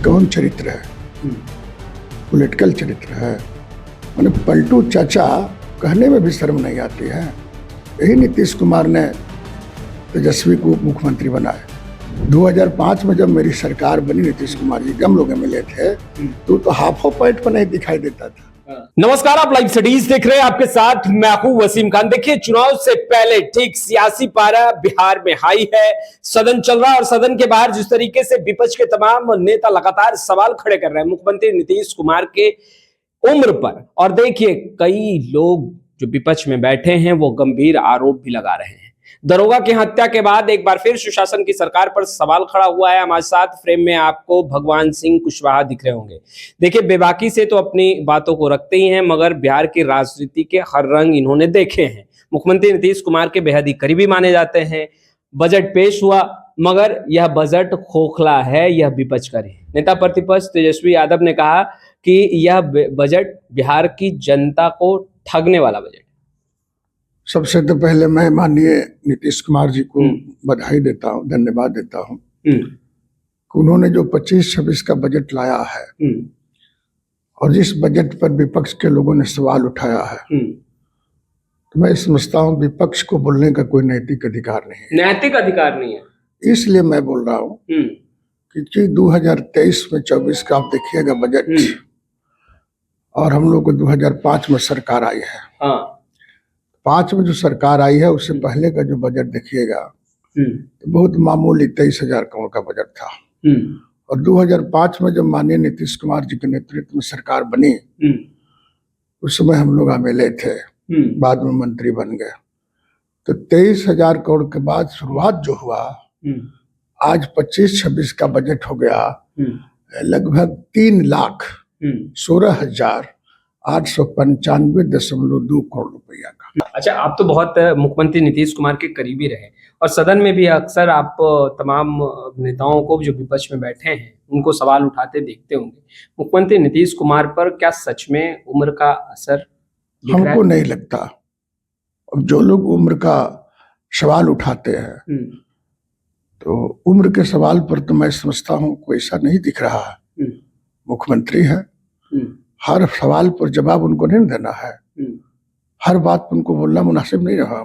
कौन चरित्र है, पॉलिटिकल चरित्र है। मैंने पलटू चाचा कहने में भी शर्म नहीं आती है। यही नीतीश कुमार ने तेजस्वी को उप मुख्यमंत्री बनाया। 2005 में जब मेरी सरकार बनी, नीतीश कुमार जी हम लोग मिले थे, तो हाफो पैंट पर नहीं दिखाई देता था। नमस्कार, आप लाइव स्टडीज देख रहे हैं, आपके साथ मैं हूं वसीम खान। देखिए, चुनाव से पहले ठीक सियासी पारा बिहार में हाई है, सदन चल रहा है और सदन के बाहर जिस तरीके से विपक्ष के तमाम नेता लगातार सवाल खड़े कर रहे हैं मुख्यमंत्री नीतीश कुमार के उम्र पर। और देखिए, कई लोग जो विपक्ष में बैठे हैं वो गंभीर आरोप भी लगा रहे हैं। दरोगा की हत्या के बाद एक बार फिर सुशासन की सरकार पर सवाल खड़ा हुआ है। हमारे साथ फ्रेम में आपको भगवान सिंह कुशवाहा दिख रहे होंगे। देखिए, बेबाकी से तो अपनी बातों को रखते ही हैं, मगर बिहार की राजनीति के हर रंग इन्होंने देखे हैं। मुख्यमंत्री नीतीश कुमार के बेहद ही करीबी माने जाते हैं। बजट पेश हुआ, मगर यह बजट खोखला है, यह विपक्ष का है। नेता प्रतिपक्ष तेजस्वी यादव ने कहा कि यह बजट बिहार की जनता को ठगने वाला बजट। सबसे तो पहले मैं माननीय नीतीश कुमार जी को बधाई देता हूँ, धन्यवाद देता हूँ कि उन्होंने जो 25-26 का बजट लाया है और जिस बजट पर विपक्ष के लोगों ने सवाल उठाया है, तो मैं समझता हूँ विपक्ष को बोलने का कोई नैतिक अधिकार नहीं है। नैतिक अधिकार नहीं है, इसलिए मैं बोल रहा हूँ कि 2023 में 24 का आप देखिएगा बजट, और हम लोग को 2005 में सरकार आई है। हाँ। 5 में जो सरकार आई है उससे पहले का जो बजट देखिएगा तो बहुत मामूली 23,000 करोड़ का बजट था। और 2005 में जब माननीय नीतीश कुमार जी के नेतृत्व में सरकार बनी, उस समय हम लोग एमएलए थे, बाद में मंत्री बन गए। तो 23,000 करोड़ के बाद शुरुआत जो हुआ, आज 25-26 का बजट हो गया लगभग 3,16,895.2 करोड़ रुपया का। अच्छा, आप तो बहुत मुख्यमंत्री नीतीश कुमार के करीबी रहे और सदन में भी अक्सर आप तमाम नेताओं को जो विपक्ष में बैठे हैं उनको सवाल उठाते देखते होंगे। मुख्यमंत्री नीतीश कुमार पर क्या सच में उम्र का असर हमको नहीं लगता। अब जो लोग उम्र का सवाल उठाते हैं तो उम्र के सवाल पर तो मैं समझता हूँ कोई ऐसा नहीं दिख रहा है। मुख्यमंत्री है, हर सवाल पर जवाब उनको नहीं देना है, हर बात पर उनको बोलना मुनासिब नहीं रहा।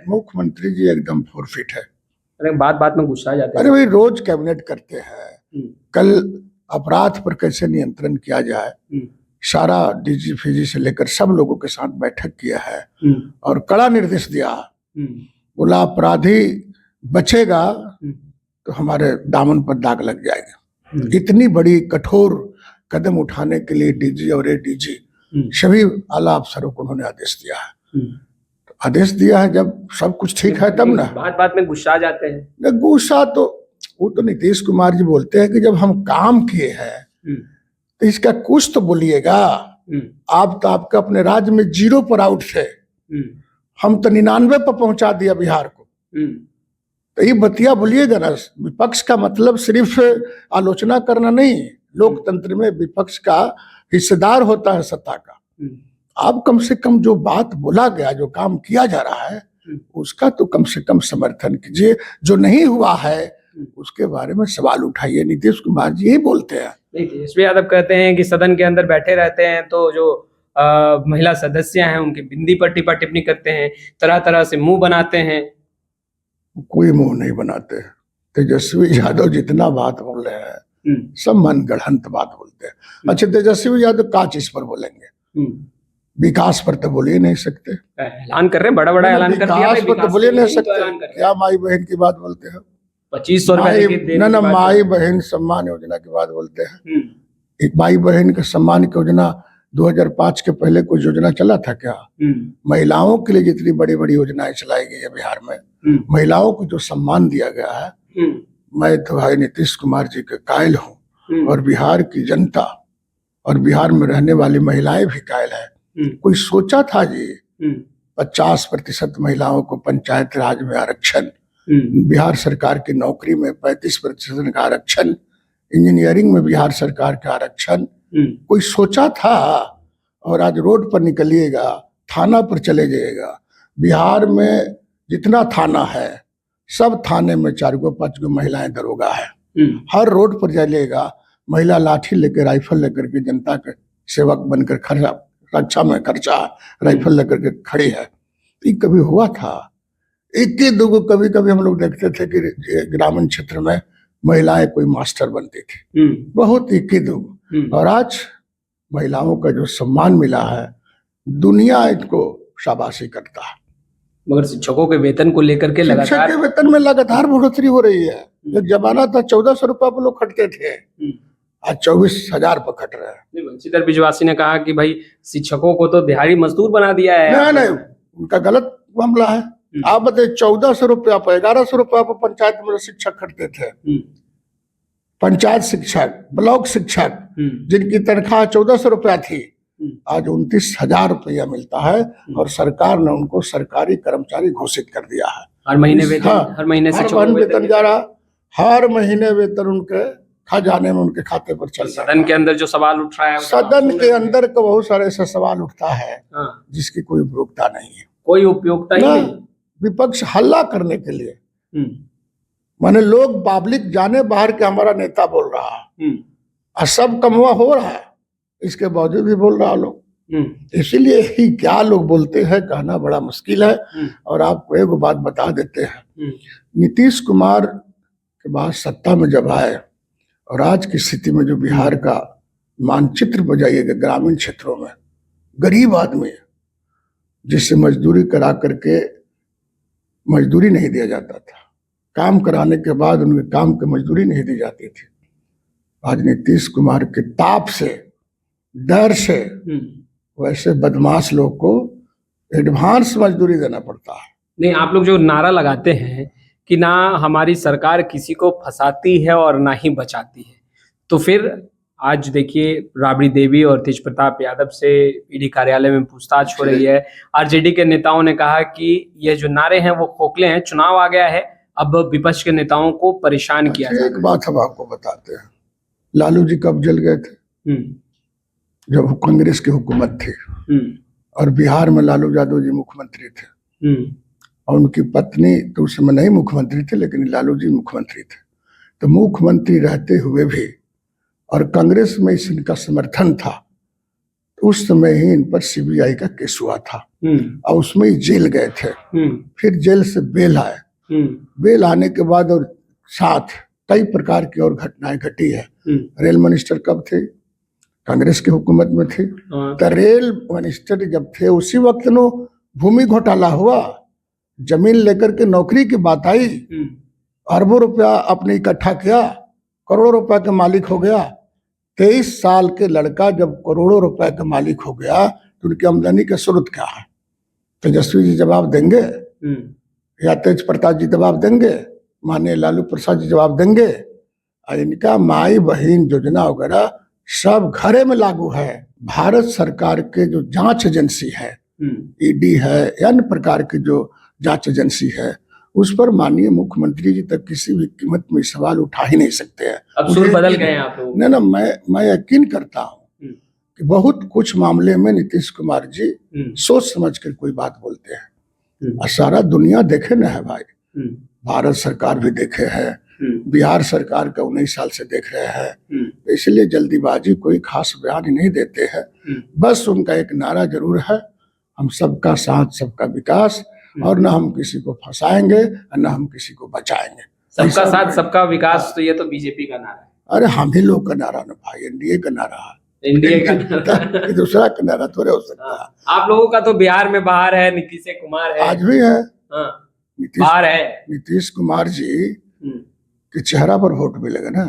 मुख्यमंत्री जी एकदम फोरफिट है। अरे बात में गुस्सा जाते हैं। अरे भाई, रोज कैबिनेट करते हैं। कल अपराध पर कैसे नियंत्रण किया जाए, सारा डीजी फीजी से लेकर सब लोगों के साथ बैठक किया है और कड़ा निर्देश दिया। बोला अपराधी बचेगा तो हमारे दामन पर दाग लग जाएगा। इतनी बड़ी कठोर कदम उठाने के लिए डीजी और एडीजी सभी आला अफसरों को उन्होंने आदेश दिया है। तो आदेश दिया है, जब सब कुछ ठीक है तब ना। बात में गुस्सा जाते हैं। गुस्सा तो वो तो नीतीश कुमार जी बोलते हैं कि जब हम काम किए हैं तो इसका कुछ तो बोलिएगा। आप तो आपका अपने राज्य में 0 पर आउट थे, हम तो 99 पर पहुंचा दिया बिहार को। तो ये बतिया बोलिएगा ना। विपक्ष का मतलब सिर्फ आलोचना करना नहीं, लोकतंत्र में विपक्ष का हिस्सेदार होता है सत्ता का। आप कम से कम जो बात बोला गया, जो काम किया जा रहा है, उसका तो कम से कम समर्थन कीजिए। जो नहीं हुआ है उसके बारे में सवाल उठाइए। नीतीश कुमार जी यही बोलते हैं। तेजस्वी यादव कहते हैं कि सदन के अंदर बैठे रहते हैं तो जो महिला सदस्य हैं उनकी बिंदी पर टिप्पा टिप्पणी करते हैं, तरह तरह से मुंह बनाते हैं। कोई मुंह नहीं बनाते। तेजस्वी यादव जितना बात बोल रहे हैं सब मन गढ़ंत बात बोलते हैं। अच्छा, तेजस्वी यादव का चीज पर बोलेंगे? विकास पर तो बोल ही नहीं सकते। ऐलान कर रहे हैं, बड़ा ऐलान कर दिया। विकास पर तो बोल ही नहीं सकते। क्या माई बहन की बात बोलते हैं? 2500 रुपए ना माई बहन सम्मान योजना की बात बोलते हैं। एक माई बहन के सम्मान की योजना 2005 के पहले कोई योजना चला था क्या? महिलाओं के लिए जितनी बड़ी बड़ी योजनाएं चलाई गई है बिहार में, महिलाओं को जो सम्मान दिया गया है, मैं तो भाई नीतीश कुमार जी के कायल हूँ और बिहार की जनता और बिहार में रहने वाली महिलाएं भी कायल है। कोई सोचा था जी 50% महिलाओं को पंचायत राज में आरक्षण, बिहार सरकार की नौकरी में 35% का आरक्षण, इंजीनियरिंग में बिहार सरकार का आरक्षण, कोई सोचा था? और आज रोड पर निकलिएगा, थाना पर चले जाइएगा, बिहार में जितना थाना है सब थाने में 4-5 महिलाएं दरोगा है। हर रोड पर जाइएगा महिला लाठी लेकर राइफल लेकर के जनता के सेवक बनकर खड़ा, रक्षा में खर्चा राइफल लेकर के खड़ी है। ये कभी हुआ था? इतने दो कभी कभी हम लोग देखते थे कि ग्रामीण क्षेत्र में महिलाएं कोई मास्टर बनती थी, बहुत इक्की दो। और आज महिलाओं का जो सम्मान मिला है, दुनिया इनको शाबाशी करता है। मगर शिक्षकों के वेतन को लेकर के शिक्षक लगातार के वेतन में लगातार बढ़ोतरी हो रही है। एक जमाना था 1400 रुपया पर लोग खटते थे, आज 24,000 पर खट रहे हैं। बंशीधर बिजवासी ने कहा कि भाई शिक्षकों को तो दिहाड़ी मजदूर बना दिया है। नहीं, उनका गलत मामला है। आप बताइए 1400 रुपया पर 1100 रुपया पर पंचायत में शिक्षक खटते थे। पंचायत शिक्षक, ब्लॉक शिक्षक जिनकी तनख्वाह 1400 रुपया थी, आज 29,000 रुपया मिलता है और सरकार ने उनको सरकारी कर्मचारी घोषित कर दिया है। हर महीने वेतन, हर महीने वेतन जा रहा, हर महीने वेतन उनके खजाने में उनके खाते पर चल रहा है। सदन के अंदर जो सवाल उठ रहा है, सदन के अंदर का बहुत सारे ऐसे सवाल उठता है जिसकी कोई उपयोगिता नहीं है, कोई उपयोगिता ही नहीं। विपक्ष हल्ला करने के लिए, माने लोग पब्लिक जाने बाहर के हमारा नेता बोल रहा है और सब कमवा हो रहा है, इसके बावजूद भी बोल रहा लोग। इसीलिए ही क्या लोग बोलते हैं कहना बड़ा मुश्किल है। और आपको एक बात बता देते हैं, नीतीश कुमार के बाद सत्ता में जब आए और आज की स्थिति में जो बिहार का मानचित्र बजाइएगा, ग्रामीण क्षेत्रों में गरीब आदमी जिससे मजदूरी करा करके मजदूरी नहीं दिया जाता था, काम कराने के बाद उनके काम की मजदूरी नहीं दी जाती थी। आज नीतीश कुमार के ताप से, डर से वैसे बदमाश लोग को एडवांस मजदूरी देना पड़ता है। नहीं, आप लोग जो नारा लगाते हैं कि ना हमारी सरकार किसी को फंसाती है और ना ही बचाती है, तो फिर आज देखिए राबड़ी देवी और तेज प्रताप यादव से ईडी कार्यालय में पूछताछ हो रही है। आरजेडी के नेताओं ने कहा कि ये जो नारे हैं वो खोखले हैं, चुनाव आ गया है, अब विपक्ष के नेताओं को परेशान किया जाए। एक बात हम आपको बताते हैं, लालू जी कब जल गए थे? जब कांग्रेस की हुकूमत थी और बिहार में लालू यादव जी मुख्यमंत्री थे और उनकी पत्नी तो उस समय नहीं मुख्यमंत्री थे, लेकिन लालू जी मुख्यमंत्री थे। तो मुख्यमंत्री रहते हुए भी और कांग्रेस में इनका समर्थन था, तो उस समय ही इन पर सीबीआई का केस हुआ था और उसमें ही जेल गए थे। फिर जेल से बेल आए, बेल आने के बाद और साथ कई प्रकार की और घटनाएं घटी है। रेल मिनिस्टर कब थे? कांग्रेस की हुकूमत में थे। तो रेल मिनिस्टर जब थे उसी वक्त नो भूमि घोटाला हुआ, जमीन लेकर के नौकरी की बात आई, अरबों रुपया आपने इकट्ठा किया, करोड़ों रुपया का मालिक हो गया। 23 साल के लड़का जब करोड़ों रुपए का मालिक हो गया तो उनकी आमदनी का स्रोत क्या है? तेजस्वी जी जवाब देंगे या तेज प्रताप जी जवाब देंगे, माननीय लालू प्रसाद जी जवाब देंगे। और इनका माई बहन योजना वगैरह सब घरे में लागू है। भारत सरकार के जो जांच एजेंसी है, ईडी है, अन्य प्रकार की जो जांच एजेंसी है, उस पर माननीय मुख्यमंत्री जी तक किसी भी कीमत में सवाल उठा ही नहीं सकते हैं। अब सुर बदल गए हैं आप लोग। नहीं ना, मैं यकीन करता हूँ कि बहुत कुछ मामले में नीतीश कुमार जी सोच समझ कर कोई बात बोलते हैं और सारा दुनिया देखे ना है भाई। भारत सरकार भी देखे है, बिहार सरकार का 19 साल से देख रहे हैं, इसलिए जल्दीबाजी कोई खास बयान नहीं देते हैं। बस उनका एक नारा जरूर है, हम सबका साथ सबका विकास, और न हम किसी को फंसाएंगे और न हम किसी को बचाएंगे। सबका साथ सबका विकास, तो ये तो बीजेपी का नारा है। अरे हम ही लोग का नारा ना भाई, एनडीए का नारा है। एनडीए का नारा दूसरा का नारा थोड़े हो सकता है। आप लोगों का तो बिहार में बाहर है, नीतीश कुमार है, आज भी है। बाहर है नीतीश कुमार जी के चेहरा पर वोट मिलेगा ना।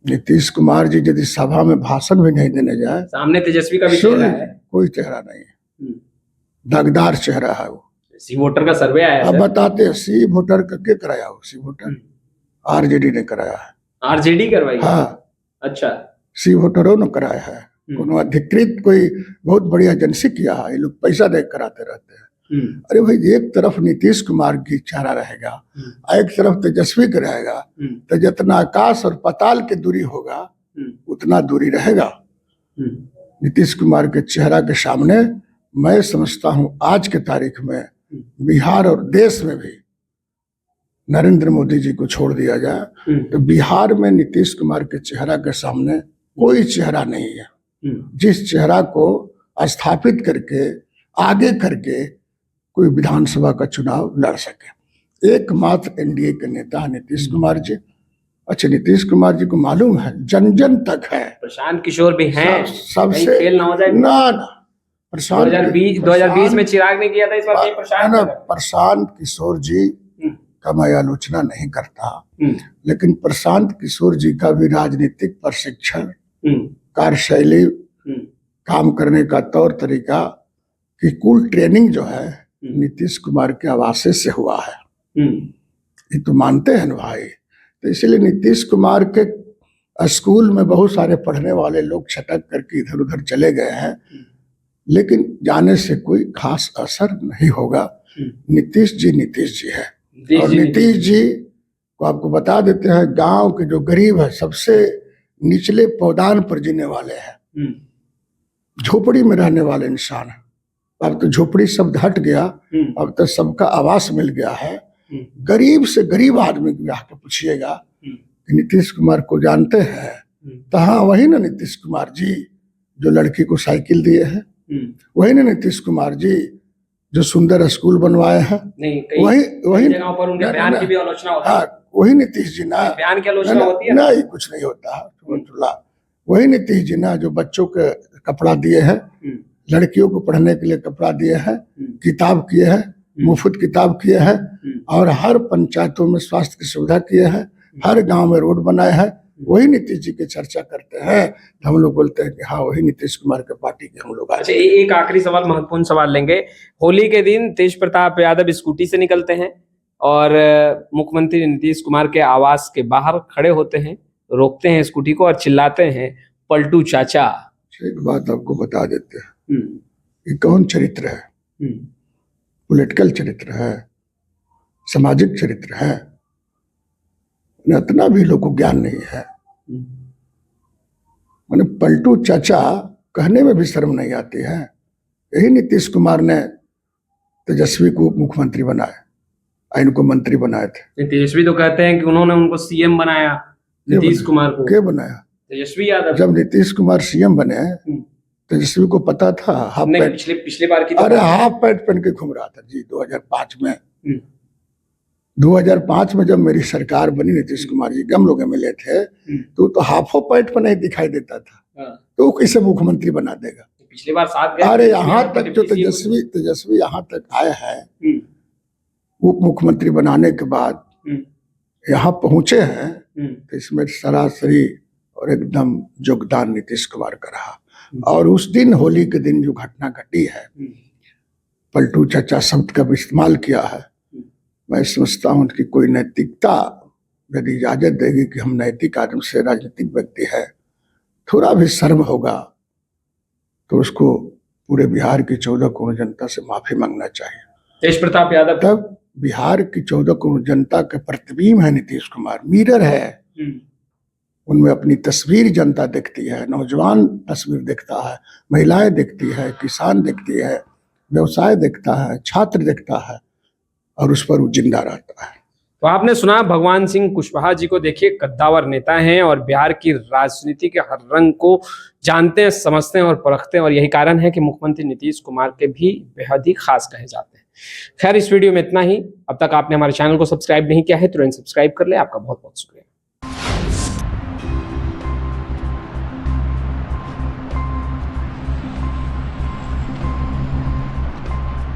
नीतीश कुमार जी यदि सभा में भाषण भी नहीं देने जाए, सामने तेजस्वी का भी चेहरा है, कोई चेहरा नहीं है, दागदार चेहरा है वो। सी वोटर का सर्वे आया है। अब बताते हैं सी वोटर का क्या कराया हो? सी वोटर आरजेडी ने कराया है। आरजेडी करवाई? हाँ, अच्छा, सी वोटरों ने कराया है। कोनो अधिकृत कोई बहुत बड़ी एजेंसी किया है, ये लोग पैसा दे कराते रहते हैं। अरे भाई, एक तरफ नीतीश कुमार की चेहरा रहेगा, एक तरफ तेजस्वी का रहेगा, तो जितना आकाश और पाताल की दूरी होगा उतना दूरी रहेगा। नीतीश कुमार के चेहरा के सामने मैं समझता हूं आज के तारीख में बिहार और देश में भी नरेंद्र मोदी जी को छोड़ दिया जाए तो बिहार में नीतीश कुमार के चेहरा के सामने कोई चेहरा नहीं है जिस चेहरा को स्थापित करके आगे करके कोई विधानसभा का चुनाव लड़ सके। एकमात्र एनडीए के नेता है नीतीश कुमार जी। अच्छा, नीतीश कुमार जी को मालूम है, जन जन तक है, प्रशांत किशोर भी हैं, सबसे फेल ना हो जाए ना प्रशांत 2020 में चिराग ने किया था, इस बार कहीं प्रशांत किशोर जी का मैं आलोचना नहीं करता, लेकिन प्रशांत किशोर जी का भी राजनीतिक प्रशिक्षण, कार्यशैली, काम करने का तौर तरीका की कुल ट्रेनिंग जो है नीतीश कुमार के आवासे से हुआ है। ये तो मानते हैं ना भाई। तो इसलिए नीतीश कुमार के स्कूल में बहुत सारे पढ़ने वाले लोग छटक करके इधर उधर चले गए हैं, लेकिन जाने से कोई खास असर नहीं होगा। नीतीश जी है। और नीतीश जी को आपको बता देते हैं, गांव के जो गरीब है, सबसे निचले पौदान पर जीने वाले हैं, झोपड़ी में रहने वाले इंसान है। अब तो झोपड़ी शब्द हट गया, अब तो सबका आवास मिल गया है। गरीब से गरीब आदमी को आके पूछिएगा कि नीतीश कुमार को जानते हैं, तो हाँ, वही ना नीतीश कुमार जी जो लड़की को साइकिल दिए हैं, वही ना नीतीश कुमार जी जो सुंदर स्कूल बनवाए हैं, वही जगहों पर उनके बयान की भी आलोचना होती है। वही नीतीश जी ना, बयान की आलोचना होती है? नहीं, कुछ नहीं होता है। वही नीतीश जी ना जो बच्चों के कपड़ा दिए हैं, लड़कियों को पढ़ने के लिए कपड़ा दिए हैं, किताब किए हैं, मुफ्त किताब किए हैं, और हर पंचायतों में स्वास्थ्य की सुविधा किए हैं, हर गांव में रोड बनाए हैं। वही नीतीश जी की चर्चा करते हैं तो हम लोग बोलते हैं कि हाँ, वही नीतीश कुमार के पार्टी के हम लोग। अच्छा, एक आखिरी सवाल, महत्वपूर्ण सवाल लेंगे। होली के दिन तेज प्रताप यादव स्कूटी से निकलते हैं और मुख्यमंत्री नीतीश कुमार के आवास के बाहर खड़े होते हैं, रोकते हैं स्कूटी को और चिल्लाते हैं, पलटू चाचा। एक बात आपको बता देते हैं, ये कौन चरित्र है? पॉलिटिकल चरित्र है, सामाजिक चरित्र है, इतना भी लोग को ज्ञान नहीं है। मैंने पलटू चाचा कहने में भी शर्म नहीं आती है। यही नीतीश कुमार ने तेजस्वी को मुख्यमंत्री बनाया, इनको मंत्री बनाए थे। तेजस्वी तो कहते हैं कि उन्होंने उनको सीएम बनाया, नीतीश कुमार को। क्या बनाया? तेजस्वी यादव। जब नीतीश कुमार सीएम बने, तेजस्वी को पता था हाफ पैंट, पिछली बार की, अरे हाफ पैंट पहन के घूम रहा था जी 2005 में। 2005 में जब मेरी सरकार बनी, नीतीश कुमार जी के हम लोग मिले थे, तो हाफो पैंट पर नहीं दिखाई देता था, तो कैसे मुख्यमंत्री बना देगा? पिछली बार साथ गए। अरे यहाँ तक जो तेजस्वी यहाँ तक आए हैं, उप मुख्यमंत्री बनाने के बाद यहाँ पहुंचे हैं, तो इसमें सरासरी और एकदम योगदान नीतीश कुमार का रहा। और उस दिन, होली के दिन जो घटना घटी है, पलटू चाचा शब्द का भी इस्तेमाल किया है, मैं समझता हूं कि कोई नैतिकता यदि इजाजत देगी कि हम नैतिक आदमी से, राजनीतिक व्यक्ति है, थोड़ा भी शर्म होगा तो उसको पूरे बिहार की 14 करोड़ जनता से माफी मांगना चाहिए। तेज प्रताप यादव तब बिहार की 14 करोड़ जनता के प्रतिबिंब है नीतीश कुमार, मिरर है। उनमें अपनी तस्वीर जनता देखती है, नौजवान तस्वीर देखता है, महिलाएं देखती है, किसान देखती है, व्यवसाय देखता है, छात्र देखता है, और उस पर वो जिंदा रहता है। तो आपने सुना भगवान सिंह कुशवाहा जी को। देखिए, कद्दावर नेता हैं और बिहार की राजनीति के हर रंग को जानते हैं, समझते हैं और परखते हैं, और यही कारण है कि मुख्यमंत्री नीतीश कुमार के भी बेहद ही खास कहे जाते हैं। खैर, इस वीडियो में इतना ही। अब तक आपने हमारे चैनल को सब्सक्राइब नहीं किया है, तुरंत सब्सक्राइब कर ले। आपका बहुत बहुत शुक्रिया।